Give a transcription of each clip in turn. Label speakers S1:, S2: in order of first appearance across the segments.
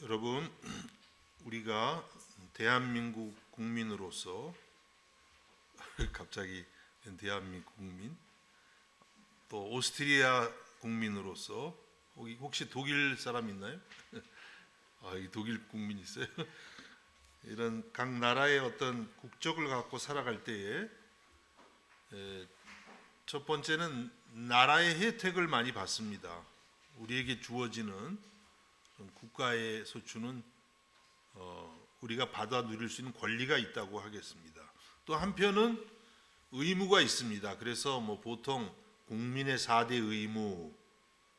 S1: 여러분, 우리가 대한민국 국민으로서 갑자기 대한민국 국민, 또 오스트리아 국민으로서 혹시 독일 사람 있나요? 여기 독일 국민 있어요? 이런 각 나라의 어떤 국적을 갖고 살아갈 때에 첫 번째는 나라의 혜택을 많이 받습니다. 우리에게 주어지는 국가에서 주는 우리가 받아 누릴 수 있는 권리가 있다고 하겠습니다. 또 한편은 의무가 있습니다. 그래서 보통 국민의 4대 의무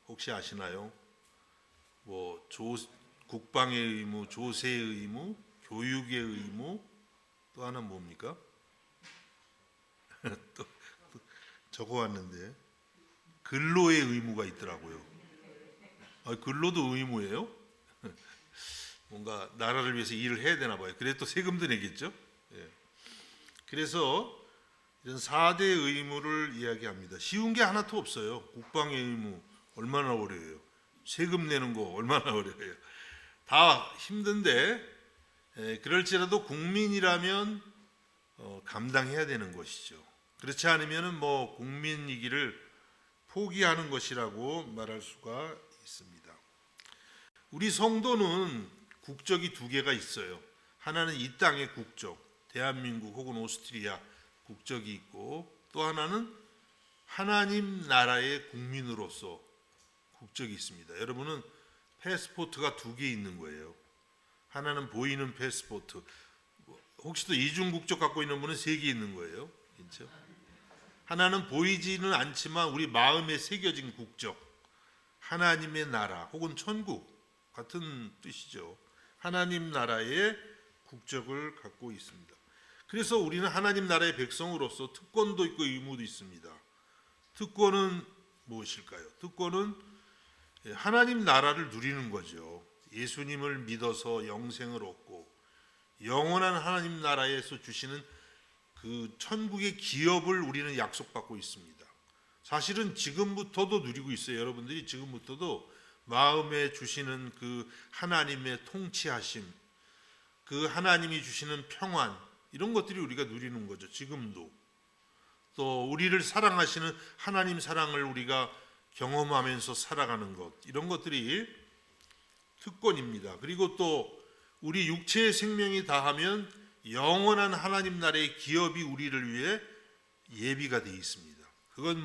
S1: 혹시 아시나요? 국방의 의무, 조세의 의무, 교육의 의무, 또 하나 뭡니까? 또 적어왔는데 근로의 의무가 있더라고요. 근로도 의무예요? 뭔가 나라를 위해서 일을 해야 되나 봐요. 그래 또 세금도 내겠죠? 예. 그래서 이런 4대 의무를 이야기합니다. 쉬운 게 하나도 없어요. 국방의 의무 얼마나 어려워요. 세금 내는 거 얼마나 어려워요. 다 힘든데 그럴지라도 국민이라면 감당해야 되는 것이죠. 그렇지 않으면 국민이기를 포기하는 것이라고 말할 수가 있습니다. 우리 성도는 국적이 두 개가 있어요. 하나는 이 땅의 국적, 대한민국 혹은 오스트리아 국적이 있고, 또 하나는 하나님 나라의 국민으로서 국적이 있습니다. 여러분은 패스포트가 두 개 있는 거예요. 하나는 보이는 패스포트, 혹시 또 이중 국적 갖고 있는 분은 세 개 있는 거예요. 그렇죠? 하나는 보이지는 않지만 우리 마음에 새겨진 국적, 하나님의 나라 혹은 천국 같은 뜻이죠. 하나님 나라의 국적을 갖고 있습니다. 그래서 우리는 하나님 나라의 백성으로서 특권도 있고 의무도 있습니다. 특권은 무엇일까요? 특권은 하나님 나라를 누리는 거죠. 예수님을 믿어서 영생을 얻고 영원한 하나님 나라에서 주시는 그 천국의 기업을 우리는 약속받고 있습니다. 사실은 지금부터도 누리고 있어요. 여러분들이 지금부터도 마음에 주시는 그 하나님의 통치하심, 그 하나님이 주시는 평안, 이런 것들이 우리가 누리는 거죠. 지금도. 또 우리를 사랑하시는 하나님 사랑을 우리가 경험하면서 살아가는 것, 이런 것들이 특권입니다. 그리고 또 우리 육체의 생명이 다하면 영원한 하나님 나라의 기업이 우리를 위해 예비가 되어 있습니다. 그건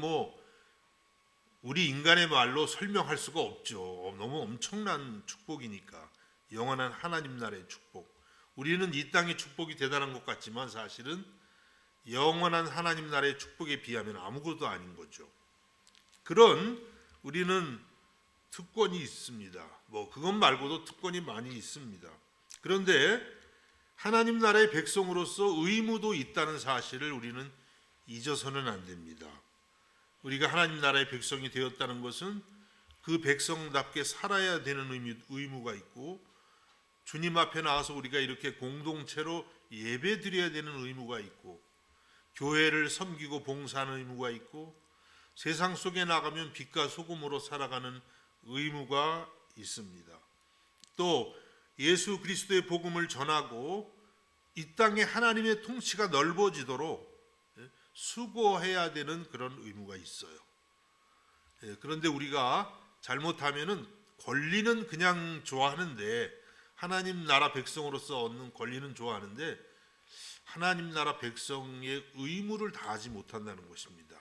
S1: 우리 인간의 말로 설명할 수가 없죠. 너무 엄청난 축복이니까. 영원한 하나님 나라의 축복. 우리는 이 땅의 축복이 대단한 것 같지만 사실은 영원한 하나님 나라의 축복에 비하면 아무것도 아닌 거죠. 그런 우리는 특권이 있습니다. 그것 말고도 특권이 많이 있습니다. 그런데 하나님 나라의 백성으로서 의무도 있다는 사실을 우리는 잊어서는 안 됩니다. 우리가 하나님 나라의 백성이 되었다는 것은 그 백성답게 살아야 되는 의무가 있고, 주님 앞에 나와서 우리가 이렇게 공동체로 예배 드려야 되는 의무가 있고, 교회를 섬기고 봉사하는 의무가 있고, 세상 속에 나가면 빛과 소금으로 살아가는 의무가 있습니다. 또 예수 그리스도의 복음을 전하고 이 땅에 하나님의 통치가 넓어지도록 수고해야 되는 그런 의무가 있어요. 그런데 우리가 잘못하면은 권리는 그냥 좋아하는데, 하나님 나라 백성으로서 얻는 권리는 좋아하는데 하나님 나라 백성의 의무를 다하지 못한다는 것입니다.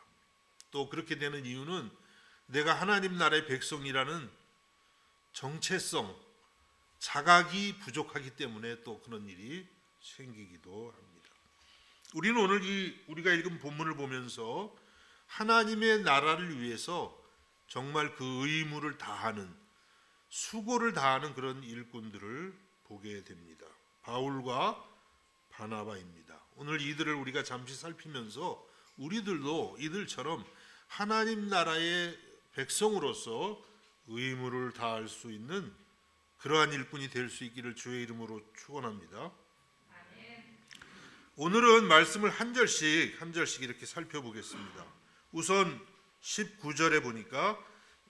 S1: 또 그렇게 되는 이유는 내가 하나님 나라의 백성이라는 정체성, 자각이 부족하기 때문에 또 그런 일이 생기기도 합니다. 우리는 오늘 우리가 읽은 본문을 보면서 하나님의 나라를 위해서 정말 그 의무를 다하는, 수고를 다하는 그런 일꾼들을 보게 됩니다. 바울과 바나바입니다. 오늘 이들을 우리가 잠시 살피면서 우리들도 이들처럼 하나님 나라의 백성으로서 의무를 다할 수 있는 그러한 일꾼이 될 수 있기를 주의 이름으로 축원합니다. 오늘은 말씀을 한 절씩 이렇게 살펴보겠습니다. 우선 19절에 보니까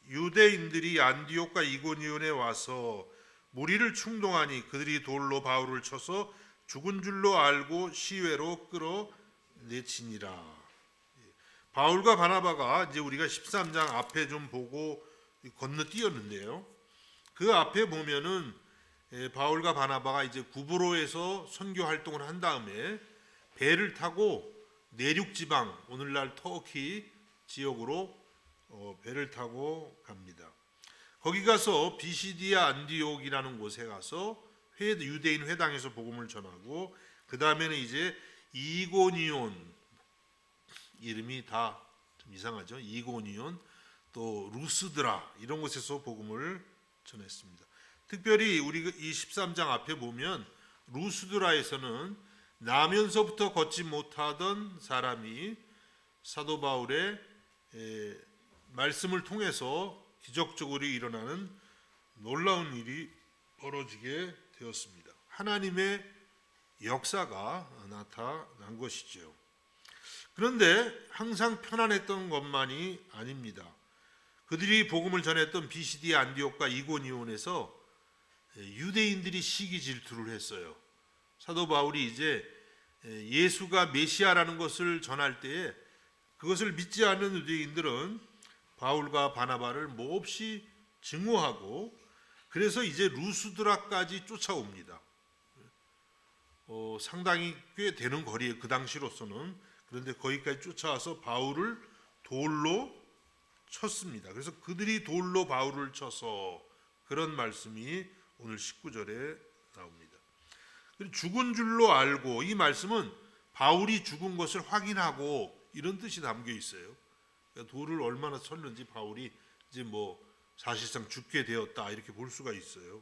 S1: 유대인들이 안디옥과 이고니온에 와서 무리를 충동하니 그들이 돌로 바울을 쳐서 죽은 줄로 알고 시외로 끌어내치니라. 바울과 바나바가 이제 우리가 13장 앞에 좀 보고 건너뛰었는데요. 그 앞에 보면은 바울과 바나바가 이제 구브로에서 선교 활동을 한 다음에 배를 타고 내륙 지방, 오늘날 터키 지역으로 배를 타고 갑니다. 거기 가서 비시디아 안디옥이라는 곳에 가서 유대인 회당에서 복음을 전하고, 그 다음에는 이제 이고니온, 이름이 다 좀 이상하죠. 이고니온, 또 루스드라, 이런 곳에서 복음을 전했습니다. 특별히 우리 이 13장 앞에 보면 루스드라에서는 나면서부터 걷지 못하던 사람이 사도 바울의 말씀을 통해서 기적적으로 일어나는 놀라운 일이 벌어지게 되었습니다. 하나님의 역사가 나타난 것이죠. 그런데 항상 편안했던 것만이 아닙니다. 그들이 복음을 전했던 비시디아 안디옥과 이고니온에서 유대인들이 시기 질투를 했어요. 사도 바울이 이제 예수가 메시아라는 것을 전할 때에 그것을 믿지 않는 유대인들은 바울과 바나바를 몹시 증오하고, 그래서 이제 루스드라까지 쫓아옵니다. 상당히 꽤 되는 거리에 그 당시로서는. 그런데 거기까지 쫓아와서 바울을 돌로 쳤습니다. 그래서 그들이 돌로 바울을 쳐서, 그런 말씀이 오늘 19절에 나옵니다. 죽은 줄로 알고, 이 말씀은 바울이 죽은 것을 확인하고 이런 뜻이 담겨 있어요. 그러니까 돌을 얼마나 쳤는지 바울이 이제 사실상 죽게 되었다 이렇게 볼 수가 있어요.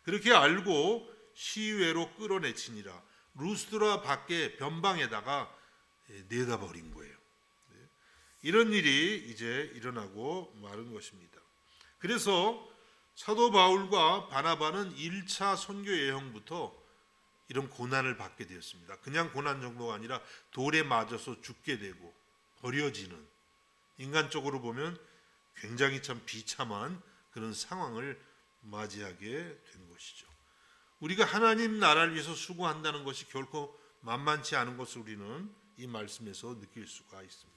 S1: 그렇게 알고 시외로 끌어내치니라. 루스드라 밖에 변방에다가 내다 버린 거예요. 이런 일이 이제 일어나고 마른 것입니다. 그래서 사도 바울과 바나바는 1차 선교 여행부터 이런 고난을 받게 되었습니다. 그냥 고난 정도가 아니라 돌에 맞아서 죽게 되고 버려지는, 인간적으로 보면 굉장히 참 비참한 그런 상황을 맞이하게 된 것이죠. 우리가 하나님 나라를 위해서 수고한다는 것이 결코 만만치 않은 것을 우리는 이 말씀에서 느낄 수가 있습니다.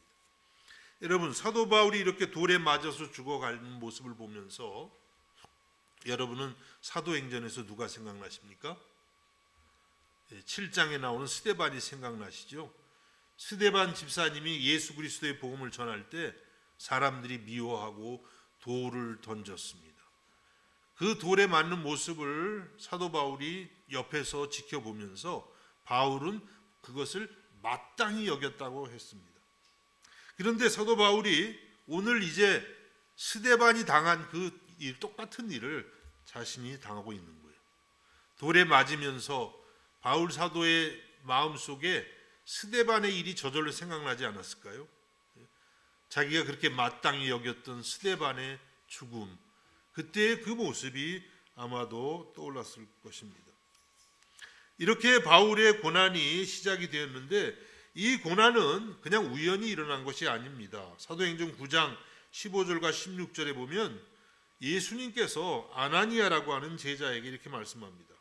S1: 여러분, 사도 바울이 이렇게 돌에 맞아서 죽어가는 모습을 보면서 여러분은 사도행전에서 누가 생각나십니까? 7장에 나오는 스데반이 생각나시죠? 스데반 집사님이 예수 그리스도의 복음을 전할 때 사람들이 미워하고 돌을 던졌습니다. 그 돌에 맞는 모습을 사도 바울이 옆에서 지켜보면서 바울은 그것을 마땅히 여겼다고 했습니다. 그런데 사도 바울이 오늘 이제 스데반이 당한 그 똑같은 일을 자신이 당하고 있는 거예요. 돌에 맞으면서 바울 사도의 마음속에 스데반의 일이 저절로 생각나지 않았을까요? 자기가 그렇게 마땅히 여겼던 스데반의 죽음, 그때의 그 모습이 아마도 떠올랐을 것입니다. 이렇게 바울의 고난이 시작이 되었는데, 이 고난은 그냥 우연히 일어난 것이 아닙니다. 사도행전 9장 15절과 16절에 보면 예수님께서 아나니아라고 하는 제자에게 이렇게 말씀합니다.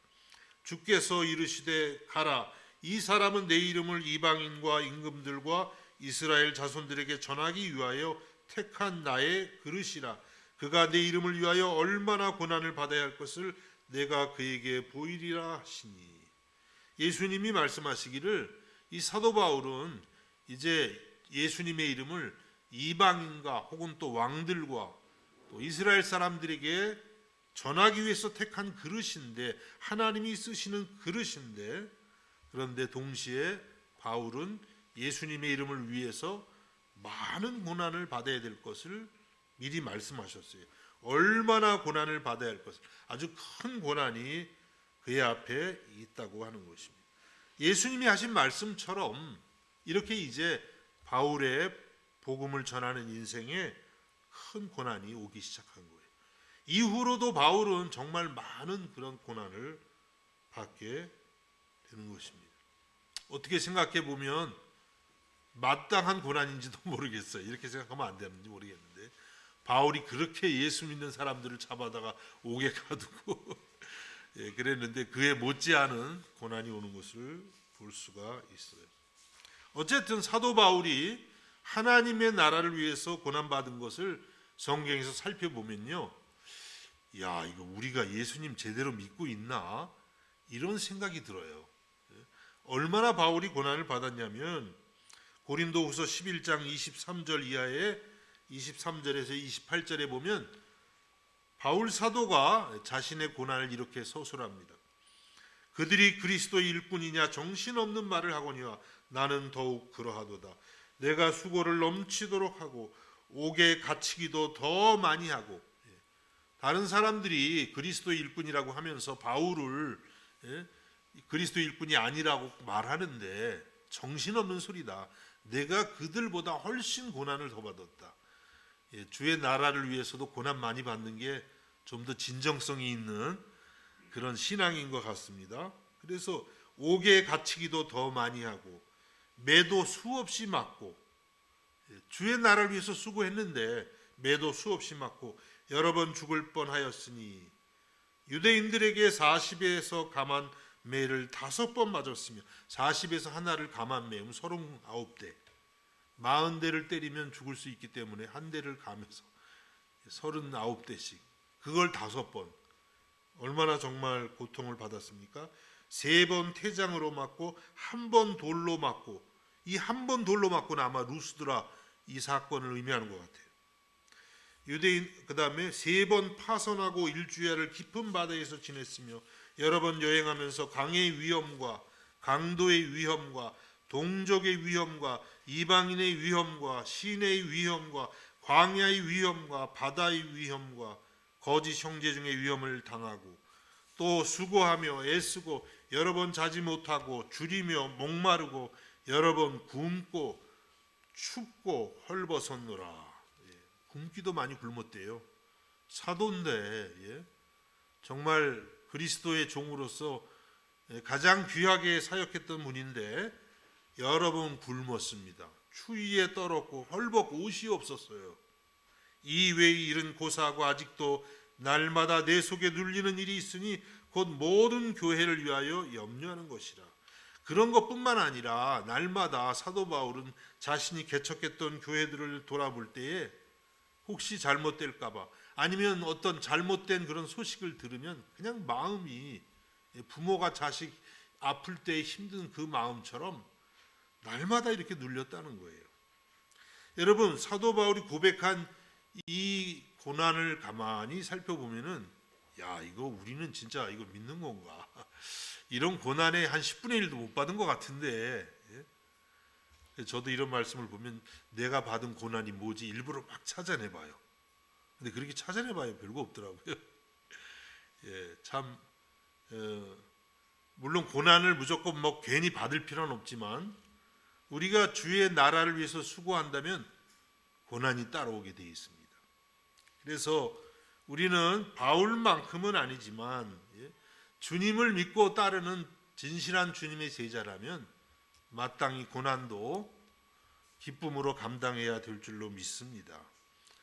S1: 주께서 이르시되 가라, 이 사람은 내 이름을 이방인과 임금들과 이스라엘 자손들에게 전하기 위하여 택한 나의 그릇이라. 그가 내 이름을 위하여 얼마나 고난을 받아야 할 것을 내가 그에게 보이리라 하시니. 예수님이 말씀하시기를 이 사도 바울은 이제 예수님의 이름을 이방인과 혹은 또 왕들과 또 이스라엘 사람들에게 전하기 위해서 택한 그릇인데, 하나님이 쓰시는 그릇인데, 그런데 동시에 바울은 예수님의 이름을 위해서 많은 고난을 받아야 될 것을 미리 말씀하셨어요. 얼마나 고난을 받아야 할 것을, 아주 큰 고난이 그의 앞에 있다고 하는 것입니다. 예수님이 하신 말씀처럼 이렇게 이제 바울의 복음을 전하는 인생에 큰 고난이 오기 시작한 거예요. 이후로도 바울은 정말 많은 그런 고난을 받게 되는 것입니다. 어떻게 생각해 보면 마땅한 고난인지도 모르겠어요. 이렇게 생각하면 안 되는지 모르겠는데, 바울이 그렇게 예수 믿는 사람들을 잡아다가 옥에 가두고 그랬는데 그에 못지않은 고난이 오는 것을 볼 수가 있어요. 어쨌든 사도 바울이 하나님의 나라를 위해서 고난받은 것을 성경에서 살펴보면요, 야, 이거 우리가 예수님 제대로 믿고 있나? 이런 생각이 들어요. 얼마나 바울이 고난을 받았냐면 고린도후서 11장 23절 이하에 23절에서 28절에 보면 바울 사도가 자신의 고난을 이렇게 서술합니다. 그들이 그리스도의 일꾼이냐 정신없는 말을 하거니와 나는 더욱 그러하도다. 내가 수고를 넘치도록 하고 옥에 갇히기도 더 많이 하고. 다른 사람들이 그리스도의 일꾼이라고 하면서 바울을 그리스도의 일꾼이 아니라고 말하는데 정신없는 소리다. 내가 그들보다 훨씬 고난을 더 받았다. 주의 나라를 위해서도 고난 많이 받는 게 좀 더 진정성이 있는 그런 신앙인 것 같습니다. 그래서 옥에 갇히기도 더 많이 하고 매도 수없이 맞고, 주의 나라를 위해서 수고했는데 매도 수없이 맞고 여러 번 죽을 뻔하였으니 유대인들에게 40에서 가만 매를 5번 맞았으며 40에서 하나를 가만 매면 39대 40대를 때리면 죽을 수 있기 때문에 한 대를 가면서 39대씩 그걸 5번, 얼마나 정말 고통을 받았습니까? 3번 태장으로 맞고 1번 돌로 맞고, 이 1번 돌로 맞고는 아마 루스드라 이 사건을 의미하는 것 같아요. 유대인, 그 다음에 3번 파선하고 일주야를 깊은 바다에서 지냈으며 여러 번 여행하면서 강의 위험과 강도의 위험과 동족의 위험과 이방인의 위험과 시내의 위험과 광야의 위험과 바다의 위험과 거짓 형제 중의 위험을 당하고 또 수고하며 애쓰고 여러 번 자지 못하고 줄이며 목마르고 여러 번 굶고 춥고 헐벗었노라. 굶기도 많이 굶었대요. 사도인데 정말 그리스도의 종으로서 가장 귀하게 사역했던 분인데 여러 번 굶었습니다. 추위에 떨었고 헐벗고 옷이 없었어요. 이 외의 일은 고사하고 아직도 날마다 내 속에 눌리는 일이 있으니 곧 모든 교회를 위하여 염려하는 것이라. 그런 것뿐만 아니라 날마다 사도 바울은 자신이 개척했던 교회들을 돌아볼 때에 혹시 잘못될까 봐, 아니면 어떤 잘못된 그런 소식을 들으면 그냥 마음이 부모가 자식 아플 때 힘든 그 마음처럼 날마다 이렇게 눌렸다는 거예요. 여러분, 사도 바울이 고백한 이 고난을 가만히 살펴보면은, 야, 이거 우리는 진짜 이거 믿는 건가? 이런 고난에 한 10분의 1도 못 받은 것 같은데, 저도 이런 말씀을 보면 내가 받은 고난이 뭐지 일부러 막 찾아내봐요. 근데 그렇게 찾아내봐야 별거 없더라고요. 참 물론 고난을 무조건 뭐 괜히 받을 필요는 없지만 우리가 주의 나라를 위해서 수고한다면 고난이 따라오게 되어 있습니다. 그래서 우리는 바울만큼은 아니지만 주님을 믿고 따르는 진실한 주님의 제자라면 마땅히 고난도 기쁨으로 감당해야 될 줄로 믿습니다.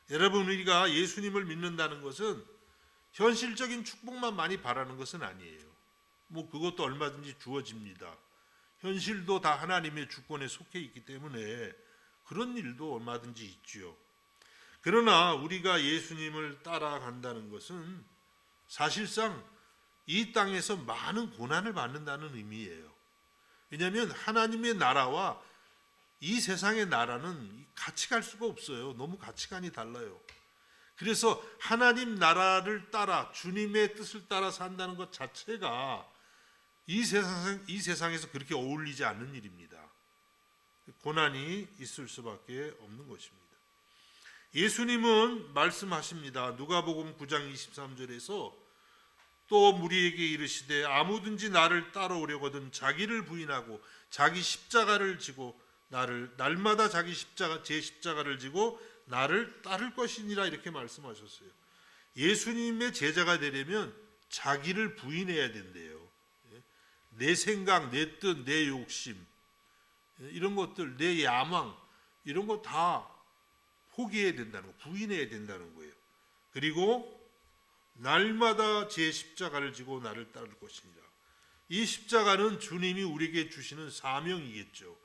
S1: 여러분, 우리가 예수님을 믿는다는 것은 현실적인 축복만 많이 바라는 것은 아니에요. 뭐 그것도 얼마든지 주어집니다. 현실도 다 하나님의 주권에 속해 있기 때문에 그런 일도 얼마든지 있지요. 그러나 우리가 예수님을 따라간다는 것은 사실상 이 땅에서 많은 고난을 받는다는 의미예요. 왜냐하면 하나님의 나라와 이 세상의 나라는 같이 갈 수가 없어요. 너무 가치관이 달라요. 그래서 하나님 나라를 따라 주님의 뜻을 따라 산다는 것 자체가 이 세상에서 그렇게 어울리지 않는 일입니다. 고난이 있을 수밖에 없는 것입니다. 예수님은 말씀하십니다. 누가복음 9장 23절에서 또 무리에게 이르시되 아무든지 나를 따라오려거든 자기를 부인하고 자기 십자가를 지고 날마다 제 십자가를 지고 나를 따를 것이니라, 이렇게 말씀하셨어요. 예수님의 제자가 되려면 자기를 부인해야 된대요. 내 생각, 내 뜻, 내 욕심, 이런 것들, 내 야망, 이런 거 다 포기해야 된다는 거, 부인해야 된다는 거예요. 그리고 날마다 제 십자가를 지고 나를 따를 것이니라. 이 십자가는 주님이 우리에게 주시는 사명이겠죠.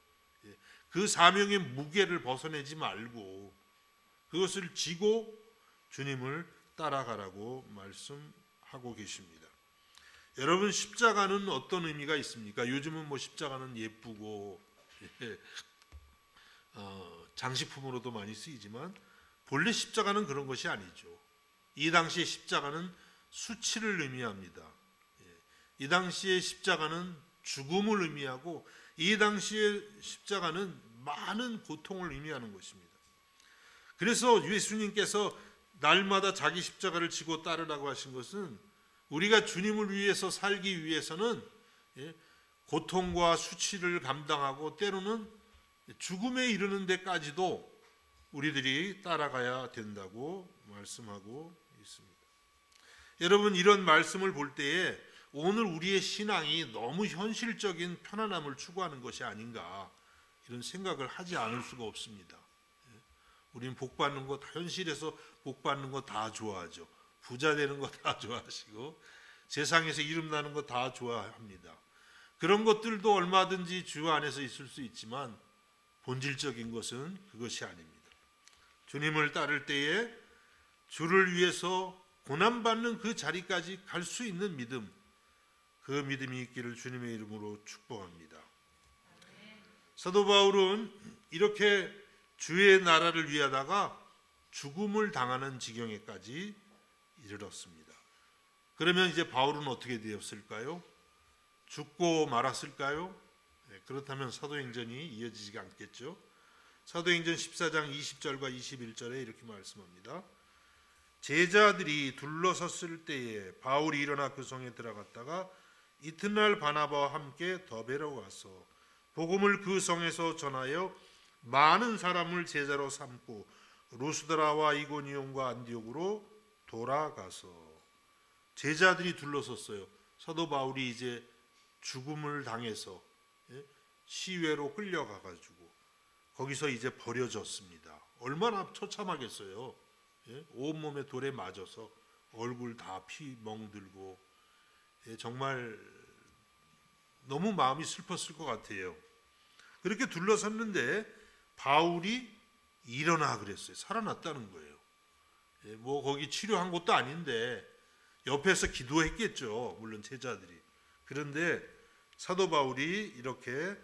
S1: 그 사명의 무게를 벗어내지 말고 그것을 지고 주님을 따라가라고 말씀하고 계십니다. 여러분, 십자가는 어떤 의미가 있습니까? 요즘은 뭐 십자가는 예쁘고 장식품으로도 많이 쓰이지만 본래 십자가는 그런 것이 아니죠. 이 당시의 십자가는 수치를 의미합니다. 이 당시의 십자가는 죽음을 의미하고 이 당시의 십자가는 많은 고통을 의미하는 것입니다. 그래서 예수님께서 날마다 자기 십자가를 지고 따르라고 하신 것은 우리가 주님을 위해서 살기 위해서는 고통과 수치를 감당하고 때로는 죽음에 이르는 데까지도 우리들이 따라가야 된다고 말씀하고 있습니다. 여러분, 이런 말씀을 볼 때에 오늘 우리의 신앙이 너무 현실적인 편안함을 추구하는 것이 아닌가 이런 생각을 하지 않을 수가 없습니다. 우리는 복 받는 거, 현실에서 복 받는 거 다 좋아하죠. 부자 되는 거 다 좋아하시고 세상에서 이름 나는 거 다 좋아합니다. 그런 것들도 얼마든지 주 안에서 있을 수 있지만 본질적인 것은 그것이 아닙니다. 주님을 따를 때에 주를 위해서 고난받는 그 자리까지 갈 수 있는 믿음, 그 믿음이 있기를 주님의 이름으로 축복합니다. 사도 바울은 이렇게 주의 나라를 위하다가 죽음을 당하는 지경에까지 이르렀습니다. 그러면 이제 바울은 어떻게 되었을까요? 죽고 말았을까요? 그렇다면 사도행전이 이어지지 않겠죠. 사도행전 14장 20절과 21절에 이렇게 말씀합니다. 제자들이 둘러섰을 때에 바울이 일어나 그 성에 들어갔다가 이튿날 바나바와 함께 더베로 가서 복음을 그 성에서 전하여 많은 사람을 제자로 삼고 루스드라와 이고니온과 안디옥으로 돌아가서 제자들이 둘러섰어요. 사도 바울이 이제 죽음을 당해서 시외로 끌려가가지고 거기서 이제 버려졌습니다. 얼마나 처참하겠어요. 온몸에 돌에 맞아서 얼굴 다 피 멍들고 정말 너무 마음이 슬펐을 것 같아요. 그렇게 둘러섰는데 바울이 일어나 그랬어요. 살아났다는 거예요. 뭐 거기 치료한 것도 아닌데 옆에서 기도했겠죠. 물론 제자들이. 그런데 사도 바울이 이렇게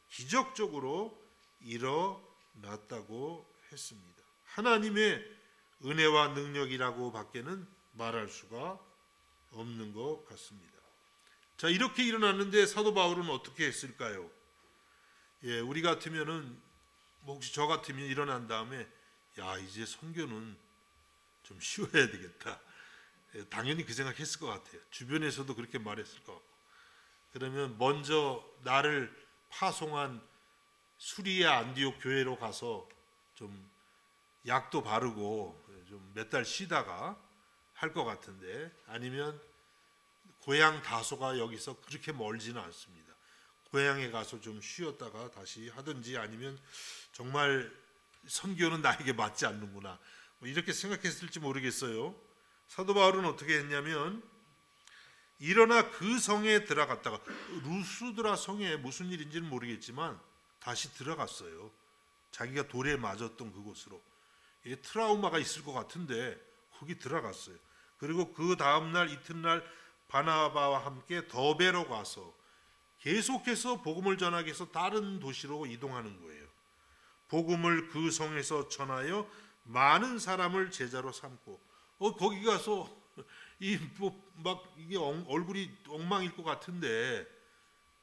S1: 기적적으로 일어났다고 했습니다. 하나님의 은혜와 능력이라고 밖에는 말할 수가 없는 것 같습니다. 자, 이렇게 일어났는데 사도 바울은 어떻게 했을까요? 우리 같으면은 뭐 혹시 저 같으면 일어난 다음에 야, 이제 선교는 좀 쉬어야 되겠다. 당연히 그 생각했을 것 같아요. 주변에서도 그렇게 말했을 것 같고. 그러면 먼저 나를 파송한 수리아 안디옥 교회로 가서 좀 약도 바르고 좀 몇 달 쉬다가 할 것 같은데, 아니면 고향 다소가 여기서 그렇게 멀지는 않습니다. 고향에 가서 좀 쉬었다가 다시 하든지, 아니면 정말 선교는 나에게 맞지 않는구나 뭐 이렇게 생각했을지 모르겠어요. 사도 바울은 어떻게 했냐면 일어나 그 성에 들어갔다가, 루스드라 성에 무슨 일인지는 모르겠지만 다시 들어갔어요. 자기가 돌에 맞았던 그곳으로. 트라우마가 있을 것 같은데 거기 들어갔어요. 그리고 그 다음날 이튿날 바나바와 함께 더베로 가서 계속해서 복음을 전하기 위해서 다른 도시로 이동하는 거예요. 복음을 그 성에서 전하여 많은 사람을 제자로 삼고, 거기 가서 이게 얼굴이 엉망일 것 같은데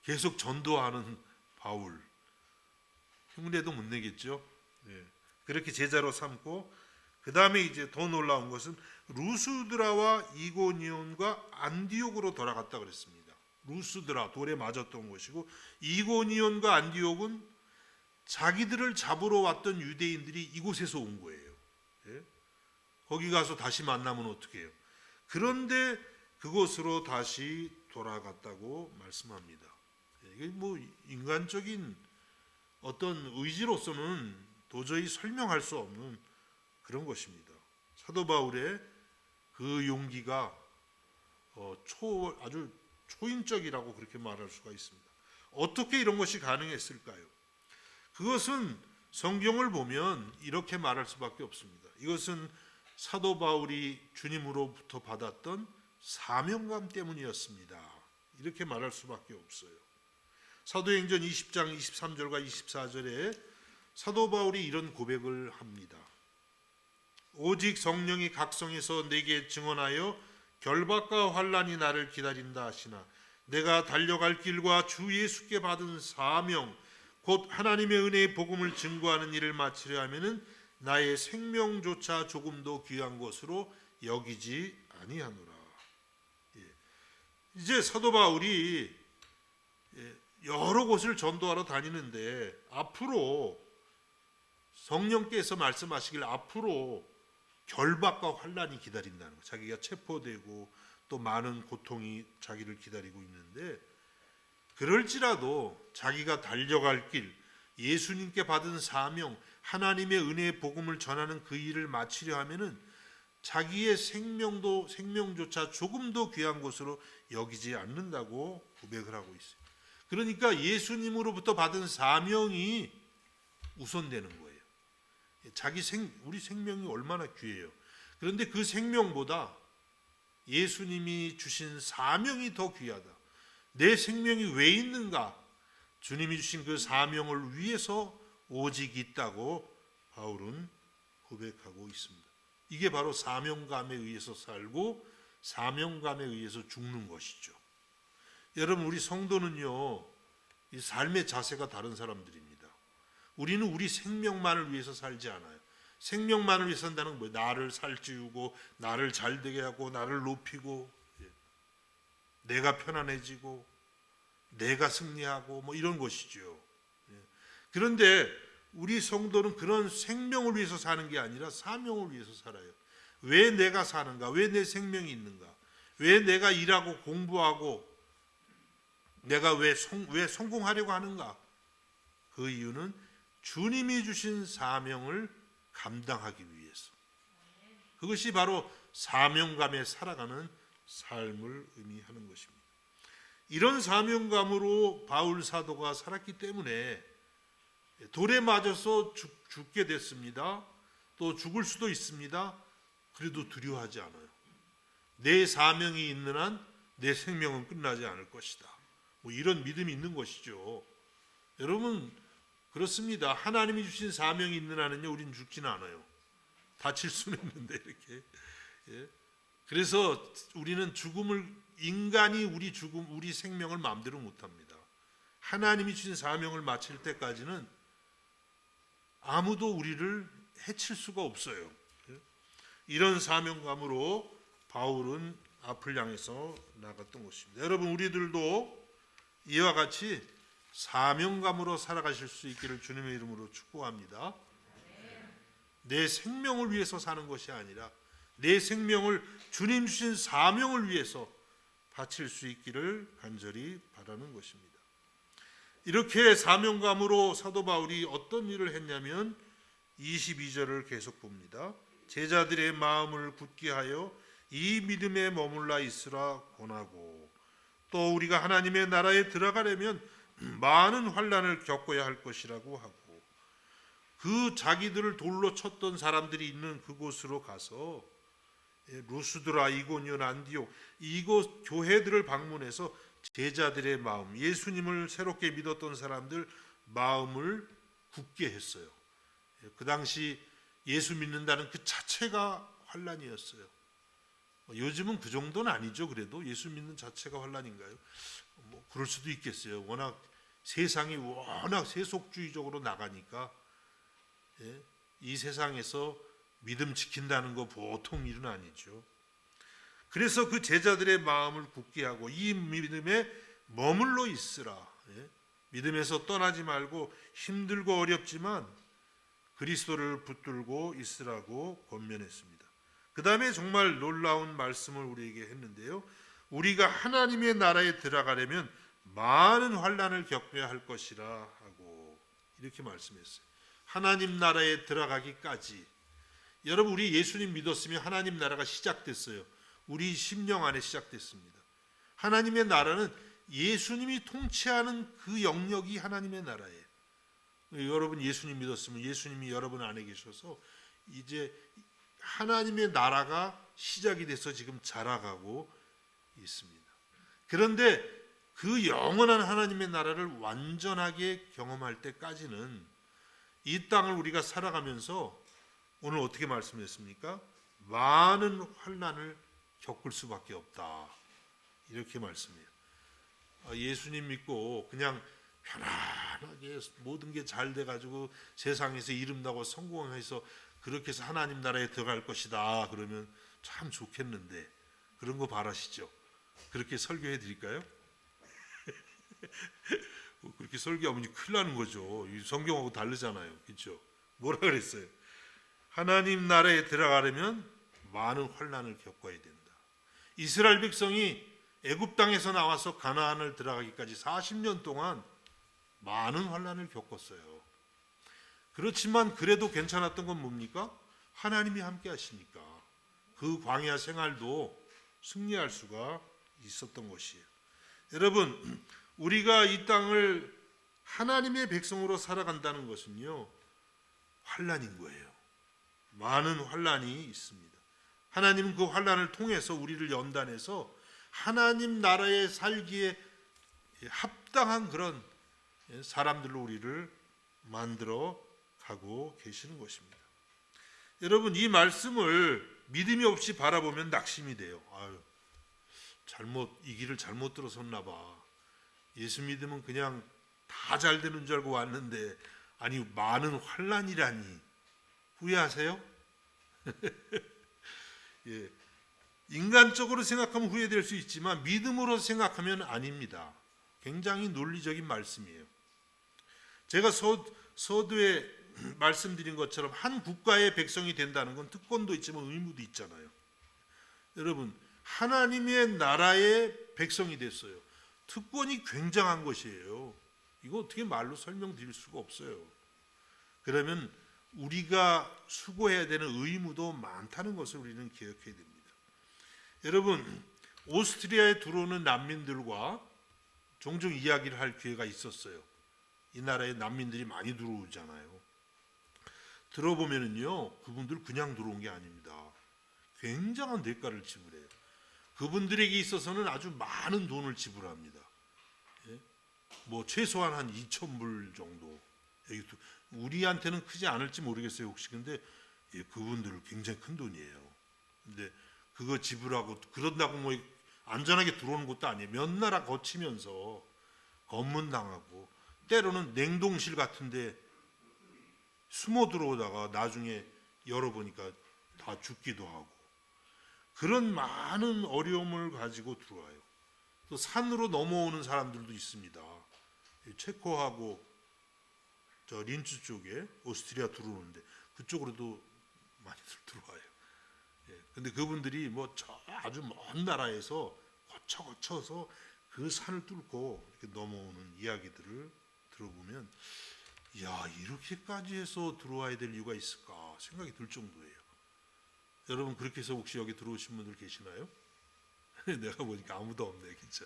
S1: 계속 전도하는 바울, 흉내도 못 내겠죠. 그렇게 제자로 삼고, 그 다음에 이제 더 놀라운 것은 루스드라와 이고니온과 안디옥으로 돌아갔다 그랬습니다. 루스드라, 돌에 맞았던 곳이고, 이고니온과 안디옥은 자기들을 잡으러 왔던 유대인들이 이곳에서 온 거예요. 거기 가서 다시 만나면 어떻게 해요? 그런데 그곳으로 다시 돌아갔다고 말씀합니다. 이게 뭐 인간적인 어떤 의지로서는 도저히 설명할 수 없는 그런 것입니다. 사도 바울의 그 용기가 아주 초인적이라고 그렇게 말할 수가 있습니다. 어떻게 이런 것이 가능했을까요? 그것은 성경을 보면 이렇게 말할 수밖에 없습니다. 이것은 사도 바울이 주님으로부터 받았던 사명감 때문이었습니다. 이렇게 말할 수밖에 없어요. 사도행전 20장 23절과 24절에 사도 바울이 이런 고백을 합니다. 오직 성령이 각성해서 내게 증언하여 결박과 환난이 나를 기다린다 하시나 내가 달려갈 길과 주 예수께 받은 사명 곧 하나님의 은혜의 복음을 증거하는 일을 마치려 하면은 나의 생명조차 조금도 귀한 것으로 여기지 아니하노라. 이제 사도 바울이 여러 곳을 전도하러 다니는데 앞으로 성령께서 말씀하시길 앞으로 결박과 환난이 기다린다는 거. 자기가 체포되고 또 많은 고통이 자기를 기다리고 있는데 그럴지라도 자기가 달려갈 길, 예수님께 받은 사명, 하나님의 은혜의 복음을 전하는 그 일을 마치려 하면은 자기의 생명조차 조금도 귀한 것으로 여기지 않는다고 고백을 하고 있어요. 그러니까 예수님으로부터 받은 사명이 우선되는 거예요. 우리 생명이 얼마나 귀해요. 그런데 그 생명보다 예수님이 주신 사명이 더 귀하다. 내 생명이 왜 있는가? 주님이 주신 그 사명을 위해서 오직 있다고 바울은 고백하고 있습니다. 이게 바로 사명감에 의해서 살고 사명감에 의해서 죽는 것이죠. 여러분, 우리 성도는요, 이 삶의 자세가 다른 사람들입니다. 우리는 우리 생명만을 위해서 살지 않아요. 생명만을 위해서 산다는 건 뭐예요? 나를 살찌우고 나를 잘되게 하고 나를 높이고 내가 편안해지고 내가 승리하고 뭐 이런 것이죠. 그런데 우리 성도는 그런 생명을 위해서 사는 게 아니라 사명을 위해서 살아요. 왜 내가 사는가? 왜 내 생명이 있는가? 왜 내가 일하고 공부하고 내가 왜 성공하려고 하는가? 그 이유는 주님이 주신 사명을 감당하기 위해서. 그것이 바로 사명감에 살아가는 삶을 의미하는 것입니다. 이런 사명감으로 바울 사도가 살았기 때문에 돌에 맞아서 죽게 됐습니다. 또 죽을 수도 있습니다. 그래도 두려워하지 않아요. 내 사명이 있는 한 내 생명은 끝나지 않을 것이다. 뭐 이런 믿음이 있는 것이죠. 여러분, 그렇습니다. 하나님이 주신 사명이 있는 한은요, 우리는 죽지는 않아요. 다칠 수는 있는데 이렇게. 그래서 우리는 인간이 우리 생명을 마음대로 못합니다. 하나님이 주신 사명을 마칠 때까지는 아무도 우리를 해칠 수가 없어요. 이런 사명감으로 바울은 앞을 향해서 나갔던 것입니다. 여러분, 우리들도 이와 같이 사명감으로 살아가실 수 있기를 주님의 이름으로 축복합니다. 내 생명을 위해서 사는 것이 아니라 내 생명을 주님 주신 사명을 위해서 바칠 수 있기를 간절히 바라는 것입니다. 이렇게 사명감으로 사도 바울이 어떤 일을 했냐면 22절을 계속 봅니다. 제자들의 마음을 굳게 하여 이 믿음에 머물러 있으라 권하고 또 우리가 하나님의 나라에 들어가려면 많은 환난을 겪어야 할 것이라고 하고 그 자기들을 돌로 쳤던 사람들이 있는 그곳으로 가서 루스드라, 이고니온, 안디옥 이곳 교회들을 방문해서 제자들의 마음, 예수님을 새롭게 믿었던 사람들 마음을 굳게 했어요. 그 당시 예수 믿는다는 그 자체가 환난이었어요. 요즘은 그 정도는 아니죠. 그래도 예수 믿는 자체가 환난인가요? 뭐 그럴 수도 있겠어요. 세상이 워낙 세속주의적으로 나가니까 이 세상에서 믿음 지킨다는 거 보통 일은 아니죠. 그래서 그 제자들의 마음을 굳게 하고 이 믿음에 머물러 있으라. 믿음에서 떠나지 말고 힘들고 어렵지만 그리스도를 붙들고 있으라고 권면했습니다. 그 다음에 정말 놀라운 말씀을 우리에게 했는데요. 우리가 하나님의 나라에 들어가려면 많은 환난을 겪어야 할 것이라 하고 이렇게 말씀했어요. 하나님 나라에 들어가기까지 여러분, 우리 예수님 믿었으면 하나님 나라가 시작됐어요. 우리 심령 안에 시작됐습니다. 하나님의 나라는 예수님이 통치하는 그 영역이 하나님의 나라예요. 여러분 예수님 믿었으면 예수님이 여러분 안에 계셔서 이제 하나님의 나라가 시작이 돼서 지금 자라가고 있습니다. 그런데 그 영원한 하나님의 나라를 완전하게 경험할 때까지는 이 땅을 우리가 살아가면서 오늘 어떻게 말씀했습니까? 많은 환난을 겪을 수밖에 없다. 이렇게 말씀해요. 예수님 믿고 그냥 편안하게 모든 게 잘 돼가지고 세상에서 이름나고 성공해서 그렇게 해서 하나님 나라에 들어갈 것이다. 그러면 참 좋겠는데 그런 거 바라시죠? 그렇게 설교해 드릴까요? 그렇게 설교하면 큰일 나는 거죠. 성경하고 다르잖아요. 그렇죠? 뭐라 그랬어요? 하나님 나라에 들어가려면 많은 환난을 겪어야 된다. 이스라엘 백성이 애굽 땅에서 나와서 가나안을 들어가기까지 40년 동안 많은 환난을 겪었어요. 그렇지만 그래도 괜찮았던 건 뭡니까? 하나님이 함께 하시니까 그 광야 생활도 승리할 수가 있었던 것이에요. 여러분, 우리가 이 땅을 하나님의 백성으로 살아간다는 것은요, 환난인 거예요. 많은 환난이 있습니다. 하나님은 그 환난을 통해서 우리를 연단해서 하나님 나라에 살기에 합당한 그런 사람들로 우리를 만들어 가고 계시는 것입니다. 여러분, 이 말씀을 믿음이 없이 바라보면 낙심이 돼요. 이 길을 잘못 들어섰나 봐. 예수 믿으면 그냥 다 잘 되는 줄 알고 왔는데 아니 많은 환난이라니. 후회하세요? 예. 인간적으로 생각하면 후회될 수 있지만 믿음으로 생각하면 아닙니다. 굉장히 논리적인 말씀이에요. 제가 서두에 말씀드린 것처럼 한 국가의 백성이 된다는 건 특권도 있지만 의무도 있잖아요. 여러분, 하나님의 나라의 백성이 됐어요. 특권이 굉장한 것이에요. 이거 어떻게 말로 설명드릴 수가 없어요. 그러면 우리가 수고해야 되는 의무도 많다는 것을 우리는 기억해야 됩니다. 여러분, 오스트리아에 들어오는 난민들과 종종 이야기를 할 기회가 있었어요. 이 나라에 난민들이 많이 들어오잖아요. 들어보면은요, 그분들 그냥 들어온 게 아닙니다. 굉장한 대가를 지불해요. 그분들에게 있어서는 아주 많은 돈을 지불합니다. 예? 최소한 한 2,000불 정도. 우리한테는 크지 않을지 모르겠어요, 혹시. 근데 그분들은 굉장히 큰 돈이에요. 근데 그거 지불하고 그런다고 안전하게 들어오는 것도 아니에요. 몇 나라 거치면서 검문당하고 때로는 냉동실 같은데 숨어 들어오다가 나중에 열어보니까 다 죽기도 하고 그런 많은 어려움을 가지고 들어와요. 또 산으로 넘어오는 사람들도 있습니다. 체코하고 저 린츠 쪽에 오스트리아 들어오는데 그쪽으로도 많이들 들어와요. 근데 그분들이 아주 먼 나라에서 거쳐서 그 산을 뚫고 이렇게 넘어오는 이야기들을 들어보면 이렇게까지 해서 들어와야 될 이유가 있을까 생각이 들 정도예요. 여러분, 그렇게 해서 혹시 여기 들어오신 분들 계시나요? 내가 보니까 아무도 없네, 진짜.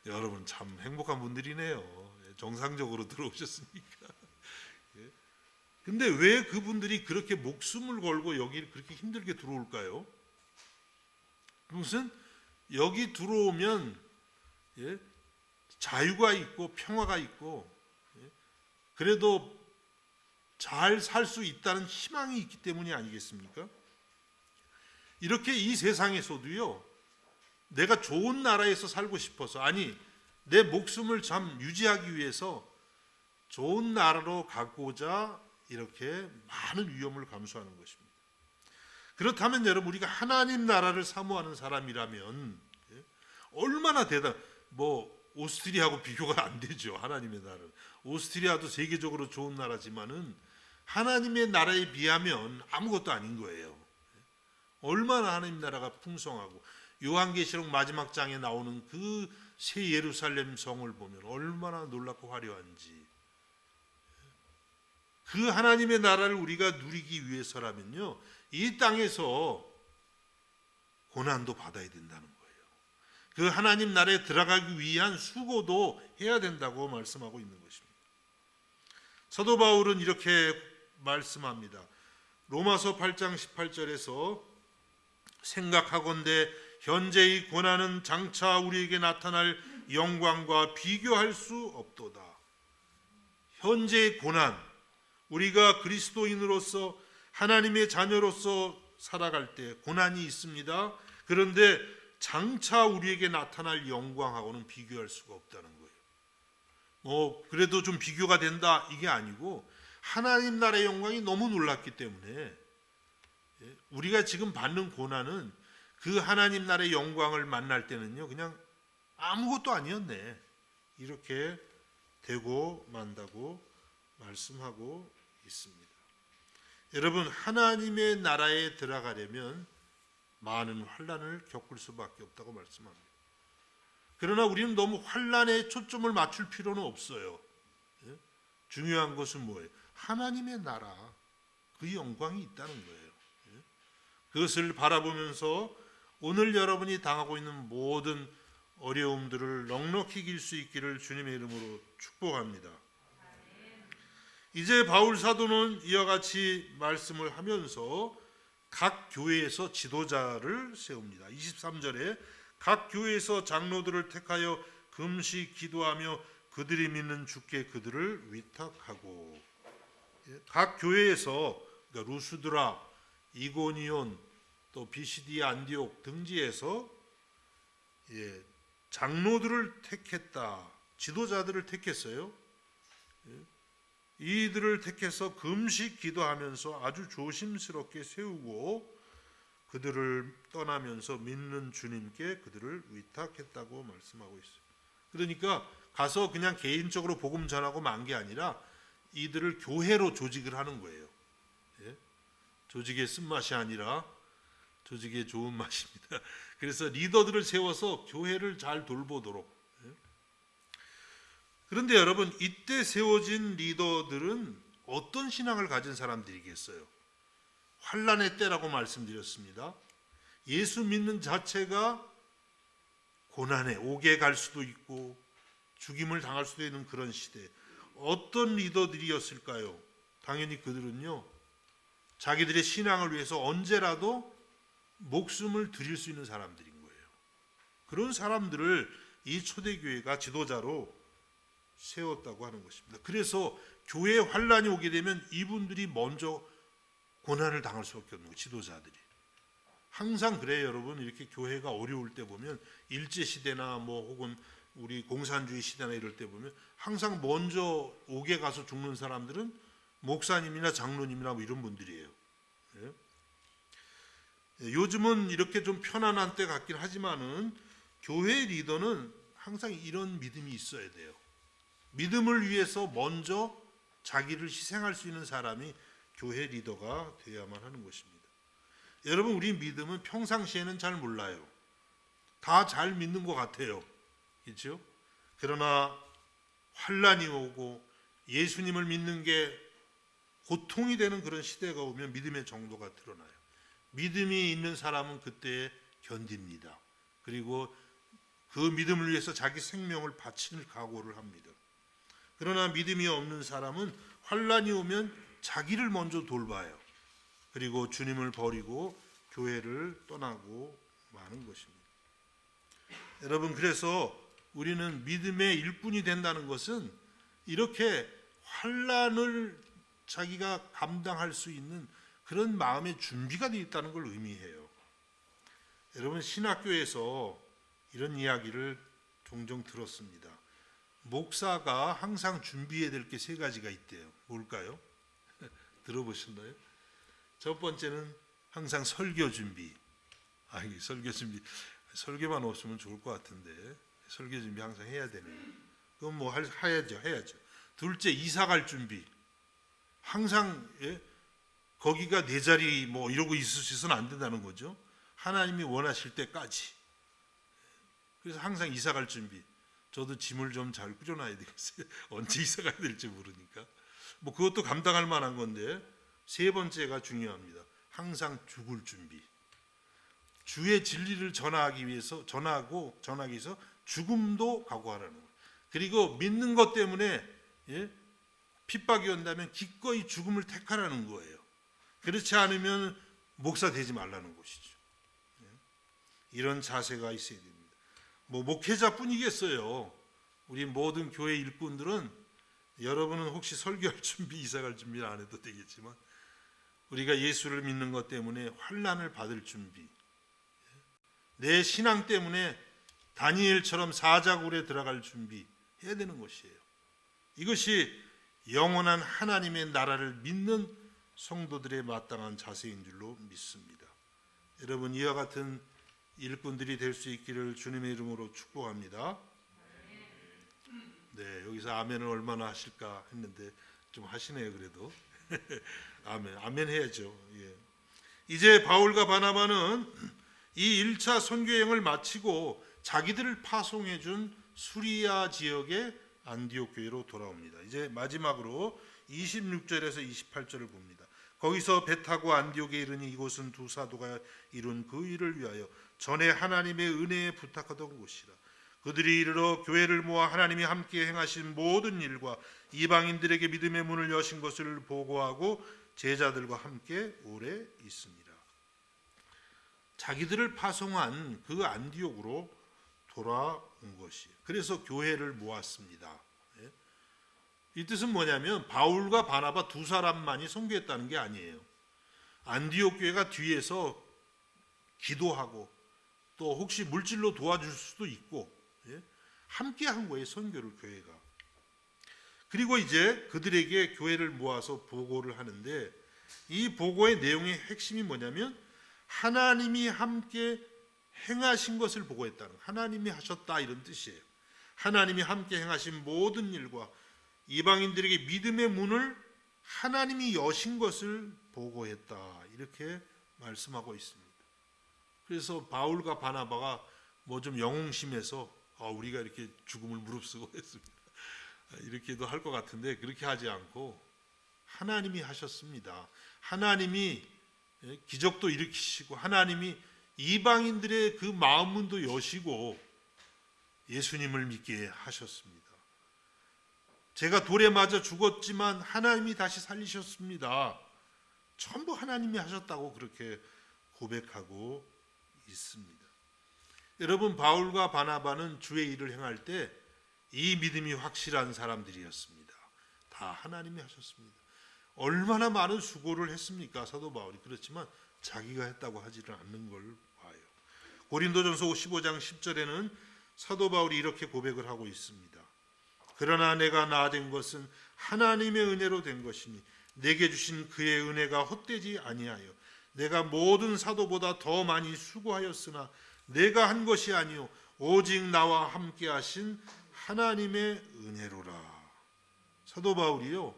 S1: 여러분 참 행복한 분들이네요. 정상적으로 들어오셨으니까. 근데 왜 그분들이 그렇게 목숨을 걸고 여기 그렇게 힘들게 들어올까요? 무슨 여기 들어오면 자유가 있고 평화가 있고 그래도 잘 살 수 있다는 희망이 있기 때문이 아니겠습니까? 이렇게 이 세상에서도요, 내가 좋은 나라에서 살고 싶어서, 내 목숨을 참 유지하기 위해서 좋은 나라로 가고자 이렇게 많은 위험을 감수하는 것입니다. 그렇다면 여러분, 우리가 하나님 나라를 사모하는 사람이라면 얼마나 오스트리아하고 비교가 안 되죠. 하나님의 나라. 오스트리아도 세계적으로 좋은 나라지만은 하나님의 나라에 비하면 아무것도 아닌 거예요. 얼마나 하나님 나라가 풍성하고 요한계시록 마지막 장에 나오는 그 새 예루살렘 성을 보면 얼마나 놀랍고 화려한지. 그 하나님의 나라를 우리가 누리기 위해서라면요, 이 땅에서 고난도 받아야 된다는 거예요. 그 하나님 나라에 들어가기 위한 수고도 해야 된다고 말씀하고 있는 것입니다. 사도 바울은 이렇게 말씀합니다. 로마서 8장 18절에서 생각하건대 현재의 고난은 장차 우리에게 나타날 영광과 비교할 수 없도다. 현재의 고난, 우리가 그리스도인으로서 하나님의 자녀로서 살아갈 때 고난이 있습니다. 그런데 장차 우리에게 나타날 영광하고는 비교할 수가 없다는 거예요. 그래도 좀 비교가 된다 이게 아니고 하나님 나라의 영광이 너무 놀랍기 때문에 우리가 지금 받는 고난은 그 하나님 나라의 영광을 만날 때는요 그냥 아무것도 아니었네 이렇게 되고 만다고 말씀하고 있습니다. 여러분, 하나님의 나라에 들어가려면 많은 환난을 겪을 수밖에 없다고 말씀합니다. 그러나 우리는 너무 환난에 초점을 맞출 필요는 없어요. 중요한 것은 뭐예요? 하나님의 나라, 그 영광이 있다는 거예요. 그것을 바라보면서 오늘 여러분이 당하고 있는 모든 어려움들을 넉넉히 이길 수 있기를 주님의 이름으로 축복합니다. 이제 바울 사도는 이와 같이 말씀을 하면서 각 교회에서 지도자를 세웁니다. 23절에 각 교회에서 장로들을 택하여 금식 기도하며 그들이 믿는 주께 그들을 위탁하고, 각 교회에서 그러니까 루스드라, 이고니온, 또 비시디아, 안디옥 등지에서 장로들을 택했다. 지도자들을 택했어요. 이들을 택해서 금식 기도하면서 아주 조심스럽게 세우고 그들을 떠나면서 믿는 주님께 그들을 위탁했다고 말씀하고 있어요. 그러니까 가서 그냥 개인적으로 복음 전하고 만 게 아니라 이들을 교회로 조직을 하는 거예요. 조직의 쓴맛이 아니라 조직의 좋은 맛입니다. 그래서 리더들을 세워서 교회를 잘 돌보도록. 그런데 여러분, 이때 세워진 리더들은 어떤 신앙을 가진 사람들이겠어요? 환난의 때라고 말씀드렸습니다. 예수 믿는 자체가 고난에 옥에 갈 수도 있고 죽임을 당할 수도 있는 그런 시대. 어떤 리더들이었을까요? 당연히 그들은요, 자기들의 신앙을 위해서 언제라도 목숨을 드릴 수 있는 사람들인 거예요. 그런 사람들을 이 초대교회가 지도자로 세웠다고 하는 것입니다. 그래서 교회에 환란이 오게 되면 이분들이 먼저 고난을 당할 수밖에 없는 거예요. 지도자들이. 항상 그래요, 여러분. 이렇게 교회가 어려울 때 보면 일제시대나 혹은 우리 공산주의 시대나 이럴 때 보면 항상 먼저 옥에 가서 죽는 사람들은 목사님이나 장로님이나 이런 분들이에요. 요즘은 이렇게 좀 편안한 때 같긴 하지만은 교회 리더는 항상 이런 믿음이 있어야 돼요. 믿음을 위해서 먼저 자기를 희생할 수 있는 사람이 교회 리더가 되어야만 하는 것입니다. 여러분, 우리 믿음은 평상시에는 잘 몰라요. 다 잘 믿는 것 같아요. 그렇죠? 그러나 환란이 오고 예수님을 믿는 게 고통이 되는 그런 시대가 오면 믿음의 정도가 드러나요. 믿음이 있는 사람은 그때 견딥니다. 그리고 그 믿음을 위해서 자기 생명을 바칠 각오를 합니다. 그러나 믿음이 없는 사람은 환란이 오면 자기를 먼저 돌봐요. 그리고 주님을 버리고 교회를 떠나고 마는 것입니다. 여러분, 그래서 우리는 믿음의 일꾼이 된다는 것은 이렇게 환란을 자기가 감당할 수 있는 그런 마음의 준비가 되어 있다는 걸 의미해요. 여러분, 신학교에서 이런 이야기를 종종 들었습니다. 목사가 항상 준비해야 될 게 3가지가 있대요. 뭘까요? 들어보셨나요? 첫 번째는 항상 설교 준비. 설교 준비. 설교만 없으면 좋을 것 같은데 설교 준비 항상 해야 되네요. 그건 해야죠. 둘째, 이사 갈 준비. 항상 거기가 내 자리 이러고 있으셔서는 안 된다는 거죠. 하나님이 원하실 때까지. 그래서 항상 이사 갈 준비. 저도 짐을 좀 잘 꾸려놔야 되겠어요. 언제 이사 가야 될지 모르니까. 그것도 감당할 만한 건데, 3번째가 중요합니다. 항상 죽을 준비. 주의 진리를 전하기 위해서 전하기 위해서 죽음도 각오하라는 거예요. 그리고 믿는 것 때문에 핍박이 온다면 기꺼이 죽음을 택하라는 거예요. 그렇지 않으면 목사 되지 말라는 것이죠. 이런 자세가 있어야 됩니다. 목회자뿐이겠어요. 우리 모든 교회 일꾼들은 여러분은 혹시 설교할 준비, 이사갈 준비를 안 해도 되겠지만 우리가 예수를 믿는 것 때문에 환난을 받을 준비, 내 신앙 때문에 다니엘처럼 사자굴에 들어갈 준비 해야 되는 것이에요. 이것이 영원한 하나님의 나라를 믿는 성도들의 마땅한 자세인 줄로 믿습니다. 여러분, 이와 같은 일꾼들이 될 수 있기를 주님의 이름으로 축복합니다. 네, 여기서 아멘을 얼마나 하실까 했는데 좀 하시네요. 그래도 아멘, 아멘 해야죠. 예. 이제 바울과 바나바는 이 1차 선교여행을 마치고 자기들을 파송해 준 수리아 지역의 안디옥 교회로 돌아옵니다. 이제 마지막으로 26절에서 28절을 봅니다. 거기서 배 타고 안디옥에 이르니 이곳은 두 사도가 이룬 그 일을 위하여 전에 하나님의 은혜에 부탁하던 곳이라. 그들이 이르러 교회를 모아 하나님이 함께 행하신 모든 일과 이방인들에게 믿음의 문을 여신 것을 보고하고 제자들과 함께 오래 있습니다. 자기들을 파송한 그 안디옥으로 돌아온 것이에요. 그래서 교회를 모았습니다. 이 뜻은 뭐냐면 바울과 바나바 두 사람만이 선교했다는 게 아니에요. 안디옥 교회가 뒤에서 기도하고 또 혹시 물질로 도와줄 수도 있고 함께 한 거예요. 선교를 교회가. 그리고 이제 그들에게 교회를 모아서 보고를 하는데 이 보고의 내용의 핵심이 뭐냐면 하나님이 함께 행하신 것을 보고했다는, 하나님이 하셨다 이런 뜻이에요. 하나님이 함께 행하신 모든 일과 이방인들에게 믿음의 문을 하나님이 여신 것을 보고했다 이렇게 말씀하고 있습니다. 그래서 바울과 바나바가 뭐 좀 영웅심에서 우리가 이렇게 죽음을 무릅쓰고 했습니다. 이렇게도 할 것 같은데 그렇게 하지 않고 하나님이 하셨습니다. 하나님이 기적도 일으키시고 하나님이 이방인들의 그 마음문도 여시고 예수님을 믿게 하셨습니다. 제가 돌에 맞아 죽었지만 하나님이 다시 살리셨습니다. 전부 하나님이 하셨다고 그렇게 고백하고 있습니다. 여러분, 바울과 바나바는 주의 일을 행할 때 이 믿음이 확실한 사람들이었습니다. 다 하나님이 하셨습니다. 얼마나 많은 수고를 했습니까? 사도 바울이. 그렇지만 자기가 했다고 하지는 않는 걸 봐요. 고린도전서 15장 10절에는 사도 바울이 이렇게 고백을 하고 있습니다. 그러나 내가 나된 것은 하나님의 은혜로 된 것이니 내게 주신 그의 은혜가 헛되지 아니하여 내가 모든 사도보다 더 많이 수고하였으나 내가 한 것이 아니요 오직 나와 함께 하신 하나님의 은혜로라. 사도 바울이요,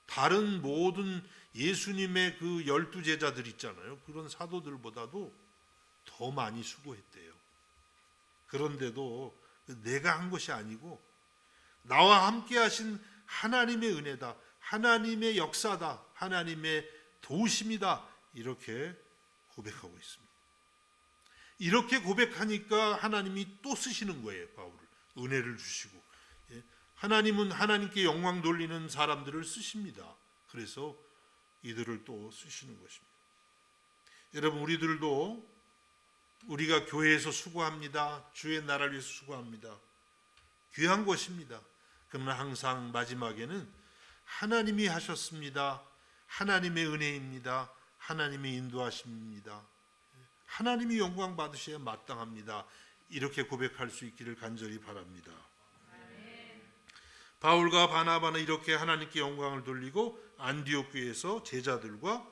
S1: 다른 모든 예수님의 그 12제자들 있잖아요. 그런 사도들보다도 더 많이 수고했대요. 그런데도 내가 한 것이 아니고 나와 함께 하신 하나님의 은혜다, 하나님의 역사다, 하나님의 도우심이다 이렇게 고백하고 있습니다. 이렇게 고백하니까 하나님이 또 쓰시는 거예요. 바울을 은혜를 주시고, 하나님은 하나님께 영광 돌리는 사람들을 쓰십니다. 그래서 이들을 또 쓰시는 것입니다. 여러분, 우리들도 우리가 교회에서 수고합니다. 주의 나라를 위해서 수고합니다. 귀한 것입니다. 그러나 항상 마지막에는 하나님이 하셨습니다. 하나님의 은혜입니다. 하나님의 인도하심입니다. 하나님이 영광 받으셔야 마땅합니다. 이렇게 고백할 수 있기를 간절히 바랍니다. 바울과 바나바는 이렇게 하나님께 영광을 돌리고 안디옥 교회에서 제자들과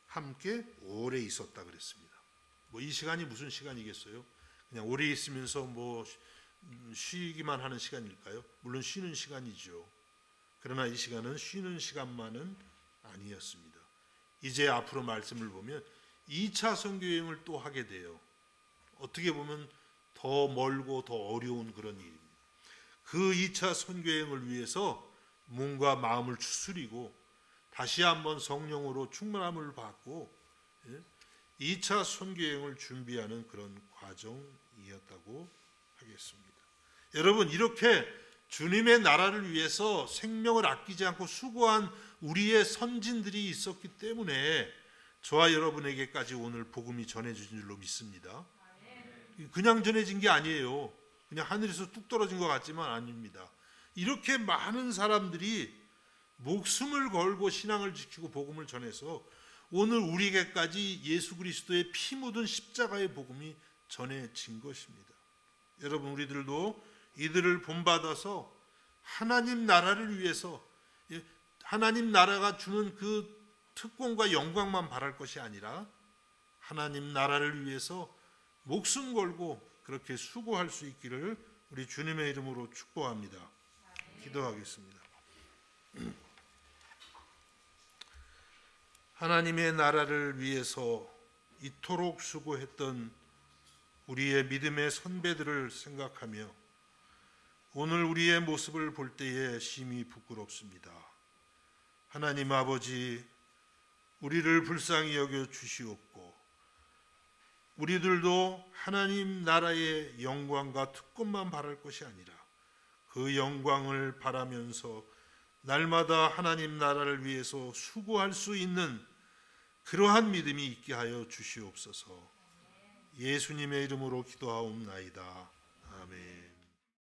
S1: 함께 오래 있었다 그랬습니다. 이 시간이 무슨 시간이겠어요? 그냥 오래 있으면서 쉬기만 하는 시간일까요? 물론 쉬는 시간이죠. 그러나 이 시간은 쉬는 시간만은 아니었습니다. 이제 앞으로 말씀을 보면 2차 선교여행을 또 하게 돼요. 어떻게 보면 더 멀고 더 어려운 그런 일입니다. 그 2차 선교여행을 위해서 몸과 마음을 추스리고 다시 한번 성령으로 충만함을 받고 2차 선교 여행을 준비하는 그런 과정이었다고 하겠습니다. 여러분, 이렇게 주님의 나라를 위해서 생명을 아끼지 않고 수고한 우리의 선진들이 있었기 때문에 저와 여러분에게까지 오늘 복음이 전해진 줄로 믿습니다. 그냥 전해진 게 아니에요. 그냥 하늘에서 뚝 떨어진 것 같지만 아닙니다. 이렇게 많은 사람들이 목숨을 걸고 신앙을 지키고 복음을 전해서 오늘 우리에게까지 예수 그리스도의 피 묻은 십자가의 복음이 전해진 것입니다. 여러분, 우리들도 이들을 본받아서 하나님 나라를 위해서, 하나님 나라가 주는 그 특권과 영광만 바랄 것이 아니라 하나님 나라를 위해서 목숨 걸고 그렇게 수고할 수 있기를 우리 주님의 이름으로 축복합니다. 기도하겠습니다. 하나님의 나라를 위해서 이토록 수고했던 우리의 믿음의 선배들을 생각하며 오늘 우리의 모습을 볼 때에 심히 부끄럽습니다. 하나님 아버지, 우리를 불쌍히 여겨 주시옵고 우리들도 하나님 나라의 영광과 특권만 바랄 것이 아니라 그 영광을 바라면서 날마다 하나님 나라를 위해서 수고할 수 있는 그러한 믿음이 있게 하여 주시옵소서. 예수님의 이름으로 기도하옵나이다. 아멘.